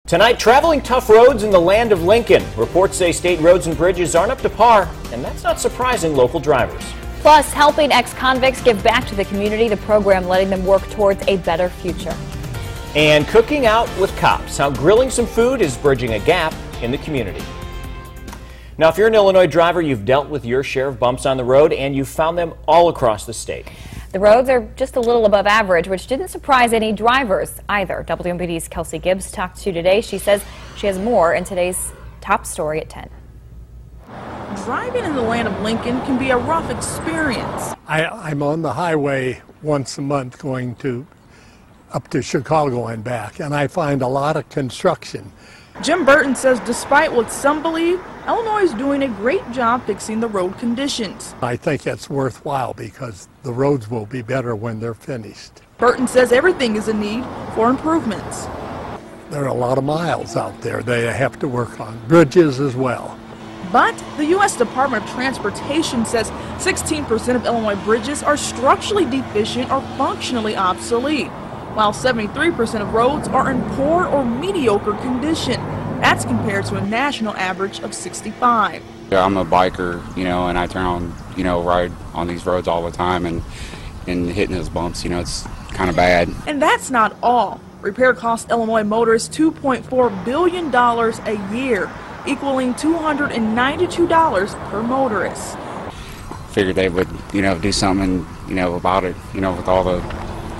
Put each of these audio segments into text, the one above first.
Tonight, traveling tough roads in the land of Lincoln. Reports say state roads and bridges aren't up to par, and that's not surprising local drivers. Plus, helping ex-convicts give back to the community, the program letting them work towards a better future. And cooking out with cops, how grilling some food is bridging a gap in the community. Now, if you're an Illinois driver, you've dealt with your share of bumps on the road, and you've found them all across the state. The roads are just a little above average, which didn't surprise any drivers either. WMBD's Kelsey Gibbs talked to you today. She says she has more in today's top story at 10. Driving in the land of Lincoln can be a rough experience. I'm on the highway once a month going up to Chicago and back, and I find a lot of construction. Jim Burton says despite what some believe, Illinois is doing a great job fixing the road conditions. I think it's worthwhile because the roads will be better when they're finished. Burton says everything is in need for improvements. There are a lot of miles out there they have to work on, bridges as well. But the U.S. Department of Transportation says 16% of Illinois bridges are structurally deficient or functionally obsolete, while 73% of roads are in poor or mediocre condition. That's compared to a national average of 65. Yeah, I'm a biker, and I turn on, ride on these roads all the time, and hitting those bumps, it's kind of bad. And that's not all. Repair costs Illinois motorists $2.4 billion a year, equaling $292 per motorist. Figured they would, do something, about it, with all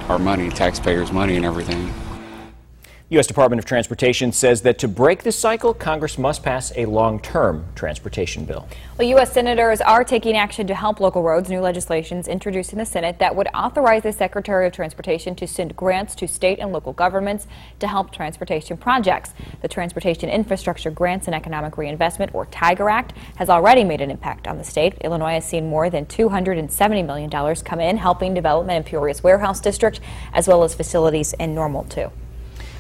our money, taxpayers' money and everything. U.S. Department of Transportation says that to break this cycle, Congress must pass a long-term transportation bill. Well, U.S. senators are taking action to help local roads. New legislation is introduced in the Senate that would authorize the Secretary of Transportation to send grants to state and local governments to help transportation projects. The Transportation Infrastructure Grants and Economic Reinvestment, or TIGER Act, has already made an impact on the state. Illinois has seen more than $270 million come in, helping development in Peoria's Warehouse District, as well as facilities in Normal, too.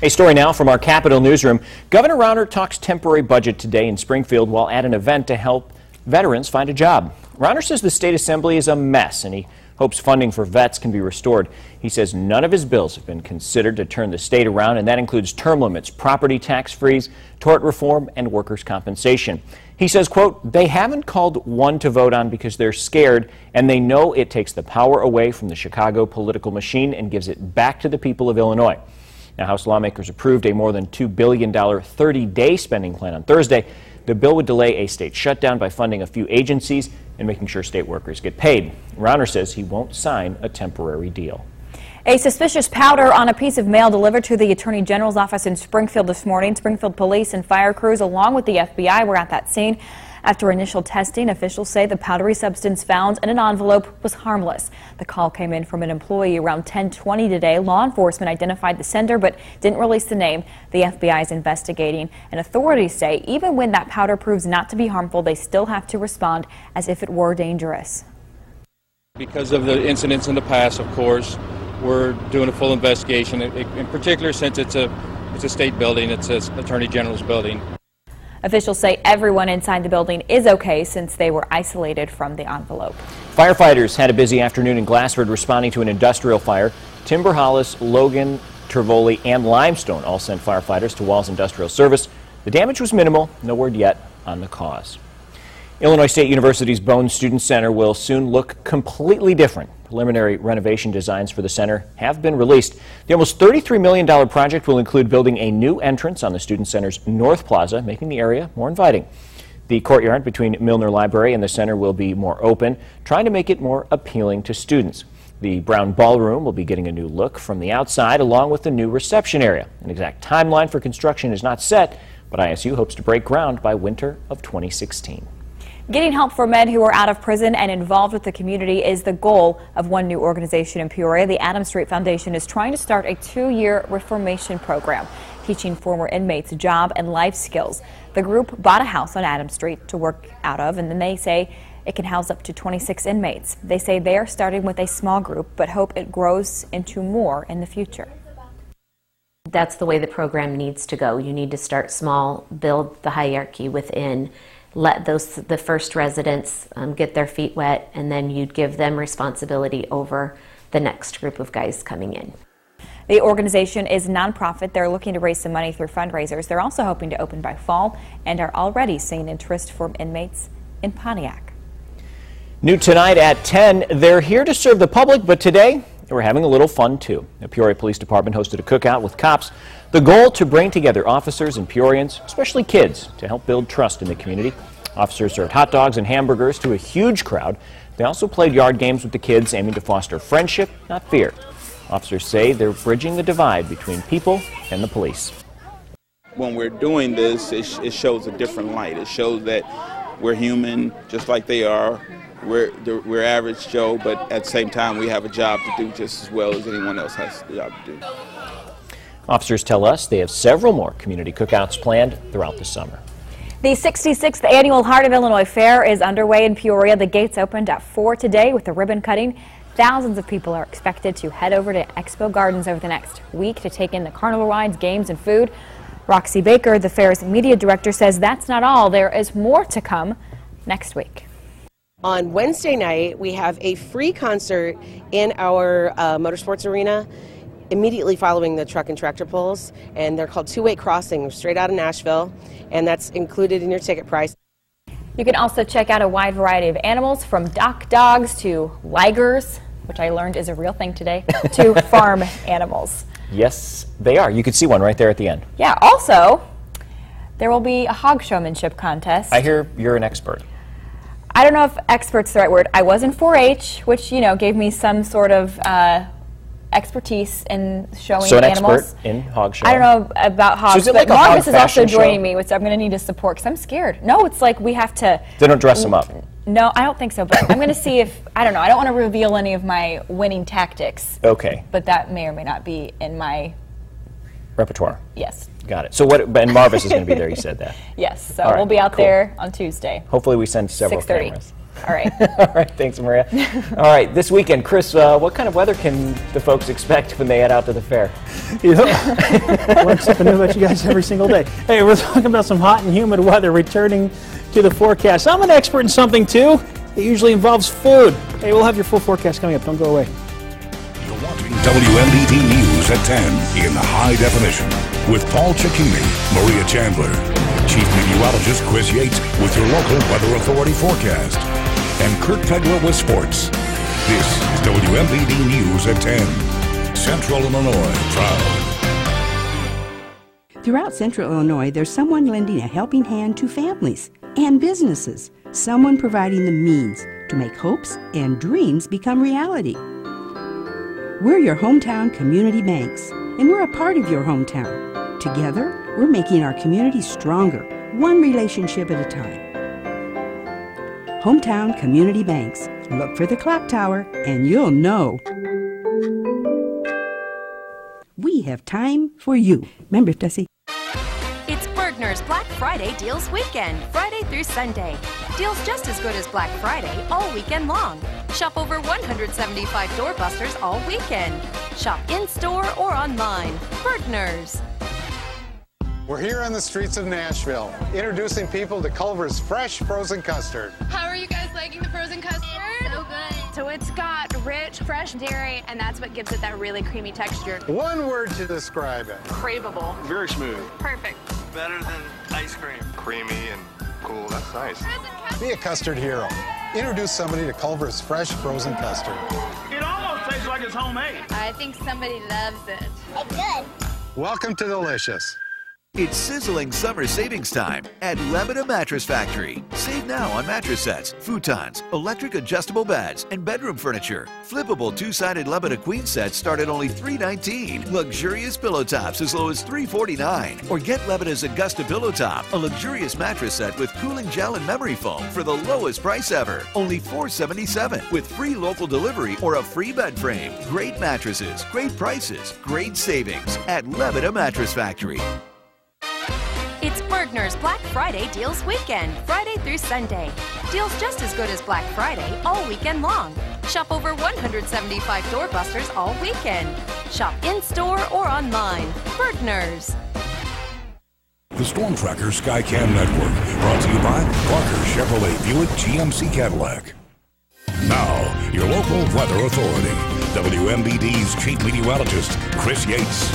A story now from our Capitol newsroom. Governor Rauner talks temporary budget today in Springfield while at an event to help veterans find a job. Rauner says the state assembly is a mess and he hopes funding for vets can be restored. He says none of his bills have been considered to turn the state around, and that includes term limits, property tax freeze, tort reform, and workers' compensation. He says, quote, they haven't called one to vote on because they're scared and they know it takes the power away from the Chicago political machine and gives it back to the people of Illinois. Now, House lawmakers approved a more than $2 billion 30-day spending plan on Thursday. The bill would delay a state shutdown by funding a few agencies and making sure state workers get paid. Rauner says he won't sign a temporary deal. A suspicious powder on a piece of mail delivered to the Attorney General's office in Springfield this morning. Springfield police and fire crews along with the FBI were at that scene. After initial testing, officials say the powdery substance found in an envelope was harmless. The call came in from an employee around 10:20 today. Law enforcement identified the sender but didn't release the name. The FBI is investigating, and authorities say even when that powder proves not to be harmful, they still have to respond as if it were dangerous. Because of the incidents in the past, of course, we're doing a full investigation, in particular since it's a state building, it's an Attorney General's building. Officials say everyone inside the building is okay since they were isolated from the envelope. Firefighters had a busy afternoon in Glassford responding to an industrial fire. Timber Hollis, Logan, Tervoli, and Limestone all sent firefighters to Walls Industrial Service. The damage was minimal. No word yet on the cause. Illinois State University's Bones Student Center will soon look completely different. Preliminary renovation designs for the center have been released. The almost $33 million project will include building a new entrance on the Student Center's North Plaza, making the area more inviting. The courtyard between Milner Library and the center will be more open, trying to make it more appealing to students. The Brown Ballroom will be getting a new look from the outside, along with the new reception area. An exact timeline for construction is not set, but ISU hopes to break ground by winter of 2016. Getting help for men who are out of prison and involved with the community is the goal of one new organization in Peoria. The Adams Street Foundation is trying to start a 2-year reformation program, teaching former inmates job and life skills. The group bought a house on Adams Street to work out of, and then they say it can house up to 26 inmates. They say they are starting with a small group, but hope it grows into more in the future. That's the way the program needs to go. You need to start small, build the hierarchy within, let the first residents get their feet wet, and then you'd give them responsibility over the next group of guys coming in. The organization is nonprofit. They're looking to raise some money through fundraisers. They're also hoping to open by fall and are already seeing interest from inmates in Pontiac. New tonight at 10, they're here to serve the public, but today we're having a little fun too. The Peoria Police Department hosted a cookout with cops. The goal to bring together officers and Peorians, especially kids, to help build trust in the community. Officers served hot dogs and hamburgers to a huge crowd. They also played yard games with the kids, aiming to foster friendship, not fear. Officers say they're bridging the divide between people and the police. When we're doing this, it shows a different light. It shows that we're human, just like they are. We're average Joe, but at the same time, we have a job to do just as well as anyone else has a job to do. Officers tell us they have several more community cookouts planned throughout the summer. The 66th annual Heart of Illinois Fair is underway in Peoria. The gates opened at 4 today with the ribbon cutting. Thousands of people are expected to head over to Expo Gardens over the next week to take in the carnival rides, games, and food. Roxy Baker, the fair's media director, says that's not all. There is more to come next week. On Wednesday night, we have a free concert in our motorsports arena immediately following the truck and tractor pulls, and they're called Two-Way Crossing, straight out of Nashville, and that's included in your ticket price. You can also check out a wide variety of animals, from dock dogs to ligers, which I learned is a real thing today, to farm animals. Yes, they are. You can see one right there at the end. Yeah, also, there will be a hog showmanship contest. I hear you're an expert. I don't know if expert's the right word. I was in 4-H, which, you know, gave me some sort of expertise in showing animals. So an expert in hog showing. I don't know about hogs, so is it but like Marcus is also joining show? me, which I'm going to need to support because I'm scared. No, it's like we have to... They don't dress them up. No, I don't think so, but I'm going to see if... I don't know. I don't want to reveal any of my winning tactics. Okay. But that may or may not be in my... repertoire. Yes. Got it. So what? And Marvis is going to be there. You said that. Yes. So right, we'll be out cool. there on Tuesday. Hopefully we send several 6:30. cameras. All right. All right. Thanks, Maria. All right. This weekend, Chris, what kind of weather can the folks expect when they head out to the fair? You know, I learn something new about you guys every single day. Hey, we're talking about some hot and humid weather returning to the forecast. I'm an expert in something too. It usually involves food. Hey, we'll have your full forecast coming up. Don't go away. You're watching WMDT News at 10 in high definition with Paul Cicchini, Maria Chandler, Chief Meteorologist Chris Yates with your local Weather Authority forecast, and Kurt Pegler with sports. This is WMDT News at 10. Central Illinois proud. Throughout Central Illinois, there's someone lending a helping hand to families and businesses, someone providing the means to make hopes and dreams become reality. We're your hometown community banks, and we're a part of your hometown. Together, we're making our community stronger, one relationship at a time. Hometown Community Banks. Look for the clock tower, and you'll know. We have time for you. Remember, Dusty? It's Bergner's Black Friday Deals Weekend, Friday through Sunday. Deals just as good as Black Friday all weekend long. Shop over 175 doorbusters all weekend. Shop in-store or online. Bergner's. We're here on the streets of Nashville, introducing people to Culver's fresh frozen custard. How are you guys liking the frozen custard? So good. So it's got rich, fresh dairy, and that's what gives it that really creamy texture. One word to describe it. Craveable. Very smooth. Perfect. Better than ice cream. Creamy and cool. That's nice. Be a custard hero. Introduce somebody to Culver's fresh frozen custard. It almost tastes like it's homemade. I think somebody loves it. It's good. Welcome to Delicious. It's sizzling summer savings time at Lebeda Mattress Factory. Save now on mattress sets, futons, electric adjustable beds, and bedroom furniture. Flippable two-sided Lebeda queen sets start at only $319. Luxurious pillow tops as low as $349. Or get Lebeda's Augusta Pillow Top, a luxurious mattress set with cooling gel and memory foam for the lowest price ever. Only $477 with free local delivery or a free bed frame. Great mattresses, great prices, great savings at Lebeda Mattress Factory. It's Bergner's Black Friday Deals Weekend, Friday through Sunday. Deals just as good as Black Friday all weekend long. Shop over 175 doorbusters all weekend. Shop in-store or online. Bergner's. The Storm Tracker Skycam Network, brought to you by Parker Chevrolet Buick GMC Cadillac. Now, your local weather authority. WMBD's chief meteorologist, Chris Yates.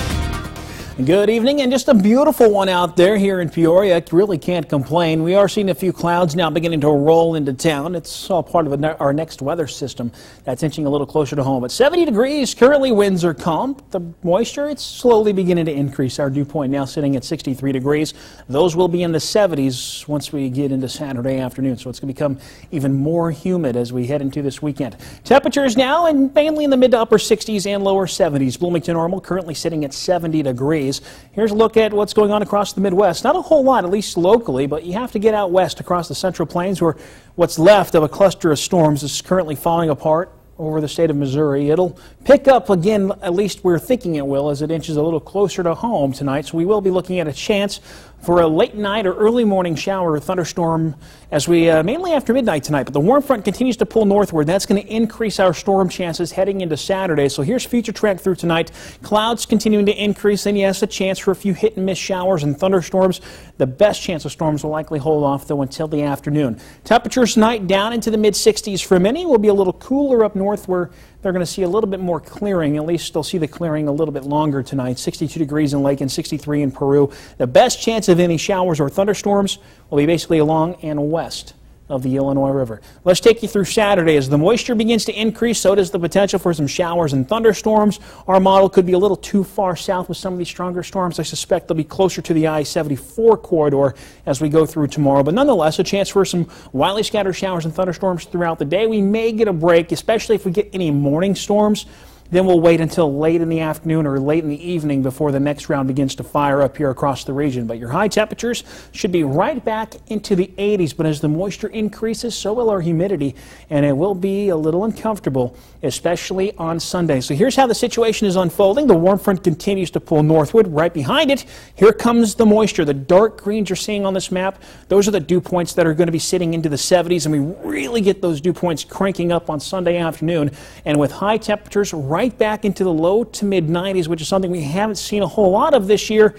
Good evening, and just a beautiful one out there here in Peoria. Really can't complain. We are seeing a few clouds now beginning to roll into town. It's all part of our next weather system that's inching a little closer to home. At 70 degrees, currently winds are calm. The moisture, it's slowly beginning to increase. Our dew point now sitting at 63 degrees. Those will be in the 70s once we get into Saturday afternoon, so it's going to become even more humid as we head into this weekend. Temperatures now and mainly in the mid to upper 60s and lower 70s. Bloomington normal currently sitting at 70 degrees. Here's a look at what's going on across the Midwest. Not a whole lot, at least locally, but you have to get out west across the Central Plains where what's left of a cluster of storms is currently falling apart over the state of Missouri. It'll pick up again, at least we're thinking it will, as it inches a little closer to home tonight. So we will be looking at a chance for a late night or early morning shower or thunderstorm as we mainly after midnight tonight. But the warm front continues to pull northward. That's going to increase our storm chances heading into Saturday. So here's future track through tonight. Clouds continuing to increase, and yes, a chance for a few hit and miss showers and thunderstorms. The best chance of storms will likely hold off though until the afternoon. Temperatures tonight down into the mid 60s for many. Will be a little cooler up north where they're going to see a little bit more clearing. At least they'll see the clearing a little bit longer tonight. 62 degrees in Lake and 63 in Peru. The best chance of any showers or thunderstorms will be basically along and west of the Illinois River. Let's take you through Saturday. As the moisture begins to increase, so does the potential for some showers and thunderstorms. Our model could be a little too far south with some of these stronger storms. I suspect they'll be closer to the I-74 corridor as we go through tomorrow. But nonetheless, a chance for some widely scattered showers and thunderstorms throughout the day. We may get a break, especially if we get any morning storms. Then we'll wait until late in the afternoon or late in the evening before the next round begins to fire up here across the region. But your high temperatures should be right back into the 80s. But as the moisture increases, so will our humidity, and it will be a little uncomfortable, especially on Sunday. So here's how the situation is unfolding. The warm front continues to pull northward. Right behind it, here comes the moisture. The dark greens you're seeing on this map, those are the dew points that are going to be sitting into the 70s, and we really get those dew points cranking up on Sunday afternoon. And with high temperatures right back into the low to mid 90s, which is something we haven't seen a whole lot of this year,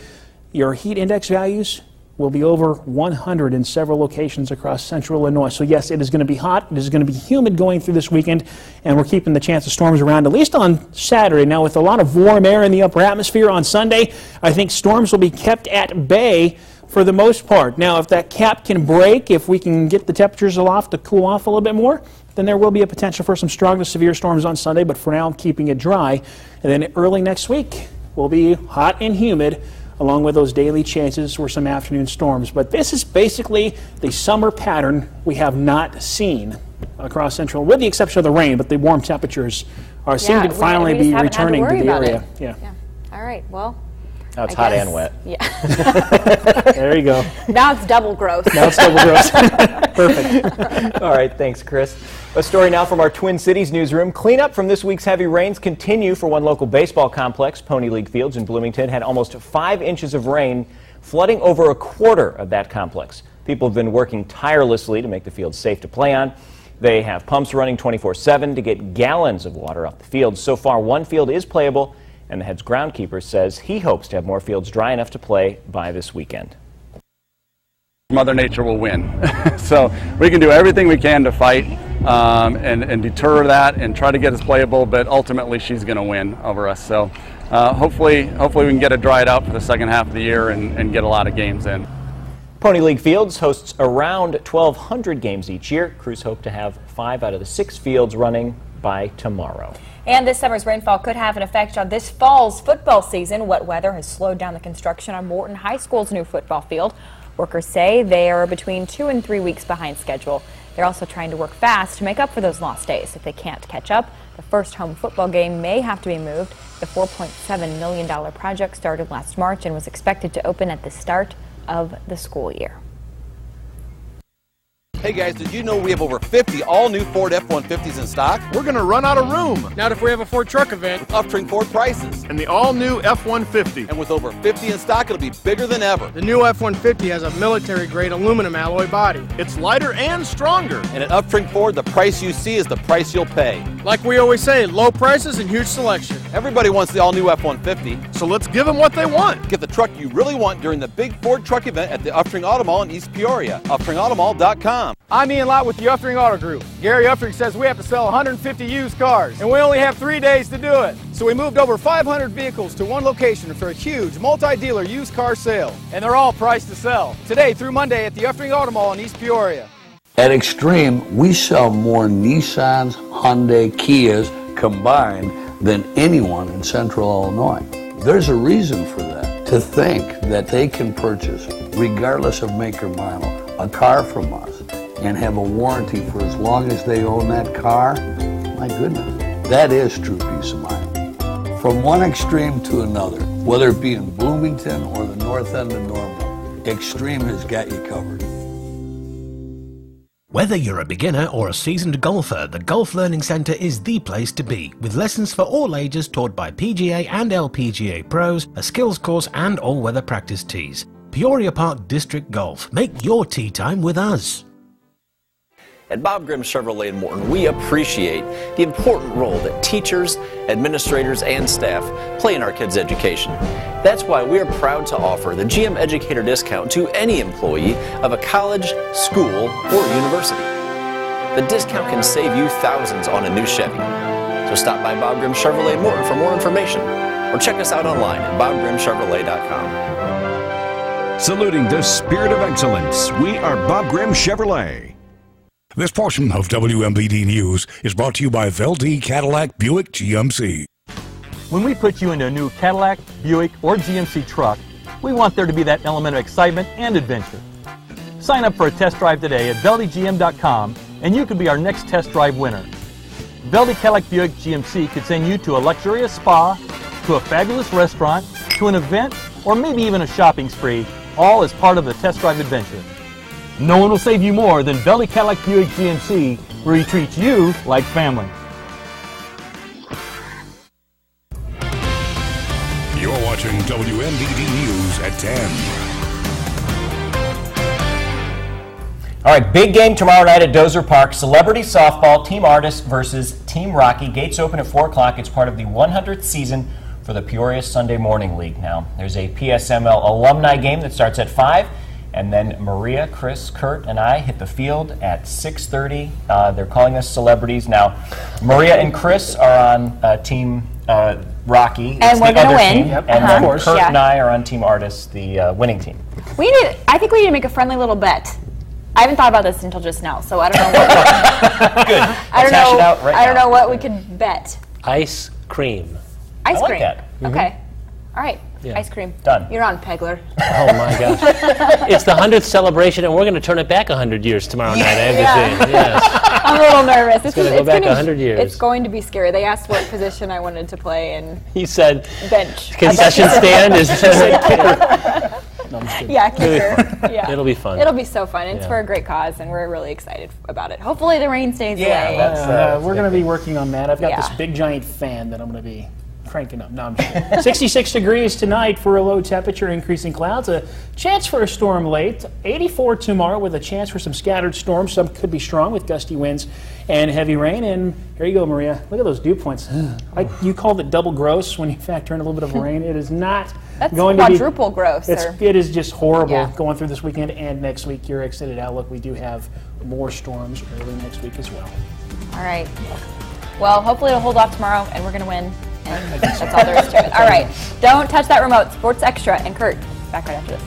your heat index values will be over 100 in several locations across central Illinois. So yes, it is going to be hot. It is going to be humid going through this weekend, and we're keeping the chance of storms around at least on Saturday. Now, with a lot of warm air in the upper atmosphere on Sunday, I think storms will be kept at bay for the most part. Now, if that cap can break, if we can get the temperatures aloft to cool off a little bit more, then there will be a potential for some strong to severe storms on Sunday, but for now I'm keeping it dry. And then early next week will be hot and humid, along with those daily chances for some afternoon storms. But this is basically the summer pattern we have not seen across central, with the exception of the rain, but the warm temperatures seem to finally be returning to the area. Yeah. All right, well. Now it's hot and wet. Yeah. There you go. Now it's double gross. Now it's double gross. Perfect. All right, thanks, Chris. A story now from our Twin Cities newsroom. Cleanup from this week's heavy rains continue for one local baseball complex. Pony League Fields in Bloomington had almost 5 inches of rain, flooding over a quarter of that complex. People have been working tirelessly to make the field safe to play on. They have pumps running 24/7 to get gallons of water off the field. So far, one field is playable, and the head's groundskeeper says he hopes to have more fields dry enough to play by this weekend. Mother Nature will win. So we can do everything we can to fight and deter that and try to get us playable, but ultimately she's going to win over us. So hopefully we can get it dried out for the second half of the year and get a lot of games in. Pony League Fields hosts around 1,200 games each year. Crews hope to have 5 out of the 6 fields running by tomorrow. And this summer's rainfall could have an effect on this fall's football season. Wet weather has slowed down the construction on Morton High School's new football field. Workers say they are between 2 and 3 weeks behind schedule. They're also trying to work fast to make up for those lost days. If they can't catch up, the first home football game may have to be moved. The $4.7 million project started last March and was expected to open at the start of the school year. Hey guys, did you know we have over 50 all-new Ford F-150s in stock? We're going to run out of room. Not if we have a Ford truck event. With Uptring Ford prices. And the all-new F-150. And with over 50 in stock, it'll be bigger than ever. The new F-150 has a military-grade aluminum alloy body. It's lighter and stronger. And at Uptring Ford, the price you see is the price you'll pay. Like we always say, low prices and huge selection. Everybody wants the all-new F-150. So let's give them what they want. Get the truck you really want during the big Ford truck event at the Uptring Auto Mall in East Peoria. UptringAutomall.com. GaryUffring.com. I'm Ian Lott with the Uffring Auto Group. Gary Uffring says we have to sell 150 used cars, and we only have 3 days to do it. So we moved over 500 vehicles to one location for a huge multi-dealer used car sale, and they're all priced to sell. Today through Monday at the Uffring Auto Mall in East Peoria. At Extreme, we sell more Nissans, Hyundai, Kias combined than anyone in Central Illinois. There's a reason for that. To think that they can purchase, regardless of make or model, a car from us and have a warranty for as long as they own that car, my goodness, that is true peace of mind. From one extreme to another, whether it be in Bloomington or the north end of Normal, Extreme has got you covered. Whether you're a beginner or a seasoned golfer, the Golf Learning Centre is the place to be, with lessons for all ages taught by PGA and LPGA pros, a skills course and all-weather practice tees. Peoria Park District Golf. Make your tee time with us. At Bob Grimm Chevrolet in Morton, we appreciate the important role that teachers, administrators, and staff play in our kids' education. That's why we are proud to offer the GM Educator discount to any employee of a college, school, or university. The discount can save you thousands on a new Chevy. So stop by Bob Grimm Chevrolet in Morton for more information, or check us out online at bobgrimmchevrolet.com. Saluting the spirit of excellence, we are Bob Grimm Chevrolet. This portion of WMBD News is brought to you by Veldee Cadillac Buick GMC. When we put you into a new Cadillac, Buick, or GMC truck, we want there to be that element of excitement and adventure. Sign up for a test drive today at VeldeeGM.com and you could be our next test drive winner. Veldee Cadillac Buick GMC could send you to a luxurious spa, to a fabulous restaurant, to an event, or maybe even a shopping spree, all as part of the test drive adventure. No one will save you more than Veldee Cadillac Buick GMC, where he treats you like family. You're watching WMBD News at 10. All right, big game tomorrow night at Dozer Park. Celebrity softball, Team Artis versus Team Rocky. Gates open at 4 o'clock. It's part of the 100th season for the Peoria Sunday Morning League. Now, there's a PSML alumni game that starts at 5. And then Maria, Chris, Kurt, and I hit the field at 6:30. They're calling us celebrities. Now, Maria and Chris are on Team Rocky. And we're going to win. Yep. And then Kurt and I are on Team Artis, the winning team. I think we need to make a friendly little bet. I haven't thought about this until just now, so I don't know what. Good. I don't know what we could bet. Ice cream. Ice I cream. like that. Okay. All right. Yeah. Ice cream. Done. You're on, Pegler. Oh my gosh. It's the 100th celebration, and we're going to turn it back 100 years tomorrow night, I understand. Yes. I'm a little nervous. It's going to go back 100 years. It's going to be scary. They asked what position I wanted to play, and he said bench. Concession stand is kicker. No, yeah, kicker. Yeah. It'll be fun. It'll be so fun. It's for a great cause, and we're really excited about it. Hopefully the rain stays away. We're going to be working on that. I've got this big giant fan that I'm going to be cranking up. No, I'm just kidding. 66 degrees tonight for a low temperature, increasing clouds. A chance for a storm late. 84 tomorrow with a chance for some scattered storms. Some could be strong with gusty winds and heavy rain. And here you go, Maria. Look at those dew points. You called it double gross when you factor in a little bit of rain. It is not going to be quadruple gross. It is just horrible going through this weekend and next week. Your extended outlook, we do have more storms early next week as well. All right. Well, hopefully it'll hold off tomorrow and we're going to win. And that's all there is to it. All right. Don't touch that remote. Sports Extra and Kurt, back right after this.